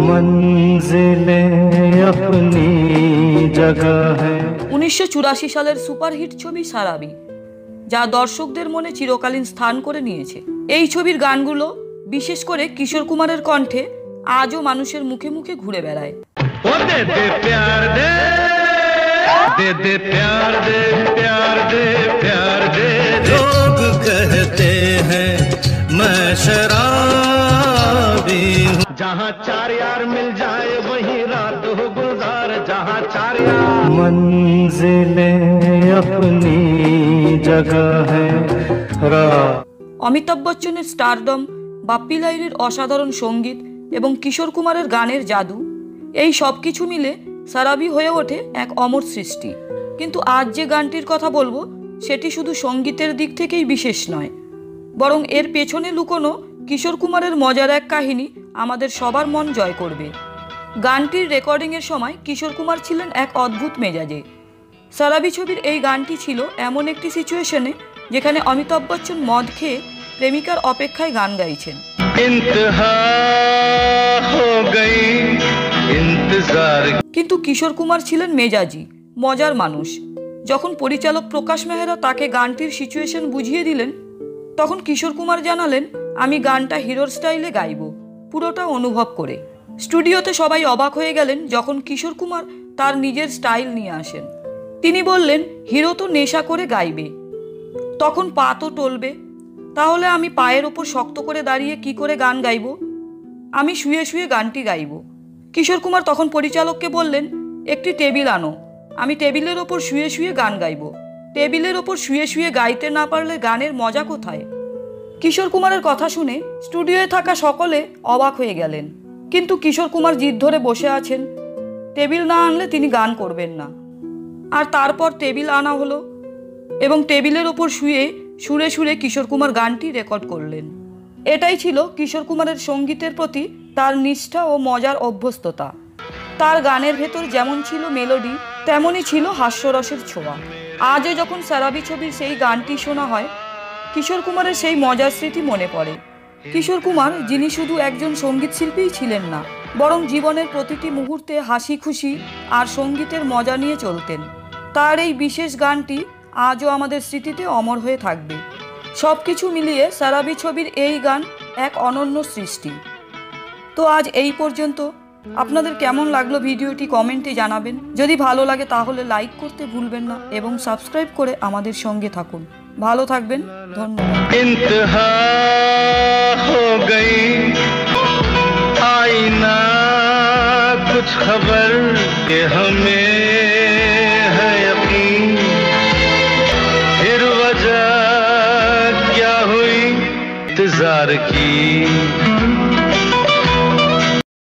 मंजिलें अपनी जगह है। 1984 সালের সুপারহিট ছবি সারাবি, যা দর্শকদের মনে চিরকালীন স্থান করে নিয়েছে। এই ছবির গানগুলো বিশেষ করে কিশোর কুমারের কণ্ঠে আজও মানুষের মুখে মুখে ঘুরে বেড়ায়। दे दे प्यार दे, दे दे प्यार दे, प्यार दे, प्यार दे। लोग कहते हैं मैं शराबी हूँ। जहाँ चार यार मिल जाए वहीं रात हो गुलजार। जहाँ चार यार मंजिलें अपनी जगह है। অমিতাভ বচ্চনের স্টারডম, বাপ্পি লাহিড়ীর অসাধারণ সঙ্গীত এবং কিশোর কুমারের গানের জাদু, এই সব কিছু মিলে সারাবি হয়ে ওঠে এক অমর সৃষ্টি। কিন্তু আজ যে গানটির কথা বলবো সেটি শুধু সঙ্গীতের দিক থেকেই বিশেষ নয়, বরং এর পেছনে লুকোনো কিশোর কুমারের মজার এক কাহিনী আমাদের সবার মন জয় করবে। গানটির রেকর্ডিংয়ের সময় কিশোর কুমার ছিলেন এক অদ্ভুত মেজাজে। সারাবি ছবির এই গানটি ছিল এমন একটি সিচুয়েশনে যেখানে অমিতাভ বচ্চন মদ খেয়ে প্রেমিকার অপেক্ষায় গান গাইছেন। কিন্তু কিশোর কুমার ছিলেন মেজাজি, মজার মানুষ। যখন পরিচালক প্রকাশ মেহরা তাকে গানটির সিচুয়েশন বুঝিয়ে দিলেন, তখন কিশোর কুমার জানালেন, আমি গানটা হিরোর স্টাইলে গাইব, পুরোটা অনুভব করে। স্টুডিওতে সবাই অবাক হয়ে গেলেন যখন কিশোর কুমার তার নিজের স্টাইল নিয়ে আসেন। তিনি বললেন, হিরো তো নেশা করে গাইবে, তখন পা তো টলবে, তাহলে আমি পায়ের ওপর শক্ত করে দাঁড়িয়ে কি করে গান গাইব? আমি শুয়ে শুয়ে গানটি গাইব। কিশোর কুমার তখন পরিচালককে বললেন, একটি টেবিল আনো, আমি টেবিলের ওপর শুয়ে শুয়ে গান গাইব। টেবিলের ওপর শুয়ে শুয়ে গাইতে না পারলে গানের মজা কোথায়? কিশোর কুমারের কথা শুনে স্টুডিওয়ে থাকা সকলে অবাক হয়ে গেলেন, কিন্তু কিশোর কুমার জিদ ধরে বসে আছেন, টেবিল না আনলে তিনি গান করবেন না। আর তারপর টেবিল আনা হলো এবং টেবিলের ওপর শুয়ে সুরে সুরে কিশোর কুমার গানটি রেকর্ড করলেন। এটাই ছিল কিশোর কুমারের সঙ্গীতের প্রতি তার নিষ্ঠা ও মজার অভ্যস্ততা। তার গানের ভেতর যেমন ছিল মেলোডি, তেমনই ছিল হাস্যরসের ছোঁয়া। আজও যখন সারাবি ছবির সেই গানটি শোনা হয়, কিশোর কুমারের সেই মজার স্মৃতি মনে পড়ে। কিশোর কুমার, যিনি শুধু একজন সঙ্গীত শিল্পীই ছিলেন না, বরং জীবনের প্রতিটি মুহূর্তে হাসি খুশি আর সঙ্গীতের মজা নিয়ে চলতেন। তার এই বিশেষ গানটি আজও আমাদের স্মৃতিতে অমর হয়ে থাকবে। সব কিছু মিলিয়ে সারাবি ছবির এই গান এক অনন্য সৃষ্টি। তো আজ এই পর্যন্ত। আপনাদের কেমন লাগলো ভিডিওটি কমেন্টে জানাবেন। যদি ভালো লাগে তাহলে লাইক করতে ভুলবেন না এবং সাবস্ক্রাইব করে আমাদের সঙ্গে থাকুন। ভালো থাকবেন, ধন্যবাদ। इंतहा हो गई आईना कुछ खबर के हमें है यकीन, फिर वजह क्या हुई इंतजार की।